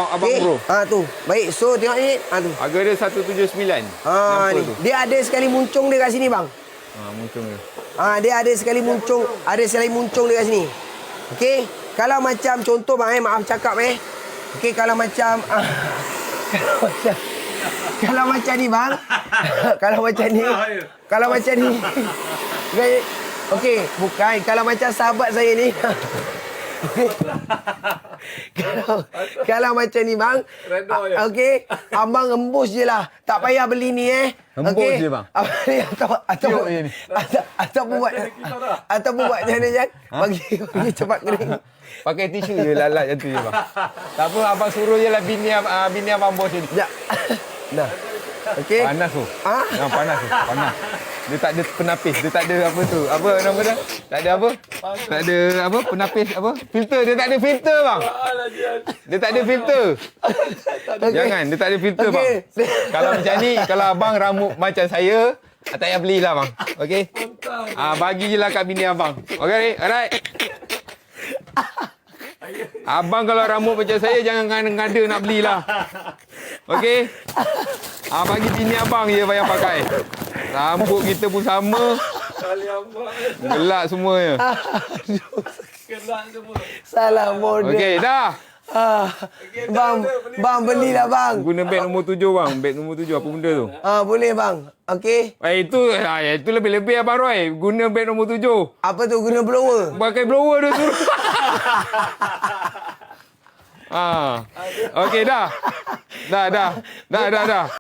abang bro. Tu. Baik. So tengok ni. Tu. Harga dia 179. Ni. Tu. Dia ada sekali muncung dia kat sini bang. Muncung dia. Dia ada sekali muncung. Ada sekali muncung dia kat sini. Okey. Kalau macam contoh bang maaf cakap Okey kalau macam kalau macam ni bang. Kalau macam ni. Kalau macam ni. Okey, bukan kalau macam sahabat saya ni. kalau macam ni bang. Okey, abang embus je lah. Tak payah beli ni Embus je bang. Ataupun buat macam mana Jan? Bagi cepat kering. Pakai tisu je lalat macam tu je bang. Tak apa abang suruh je lah bini abang bos ni. Sekejap. Dah. Okey. Panas tu. Panas tu. Panas. Dia tak ada penapis. Dia tak ada apa tu. Apa nama dia? Tak ada apa? Tak ada apa? Penapis apa? Filter. Dia tak ada filter bang. Dia tak ada filter. Jangan. Dia tak ada filter bang. Kalau macam ni. Kalau abang rambut macam saya. Tak payah belilah bang. Okey? Bagi je lah kat bini abang. Okey? Alright? Abang kalau rambut macam saya jangan ngada nak belilah. Okey? Bagi bini abang je payah pakai. Rambut kita pun sama. Gelak semuanya. Gelak semua. Salah model. Okey, dah. Bang belilah bang. Guna beg nombor 7 bang. Beg nombor 7 apa benda tu? Boleh bang. Okey. Itu lebih-lebih abang Roy. Guna beg nombor 7. Apa tu guna blower? Pakai blower dia suruh. Okey dah. Dah.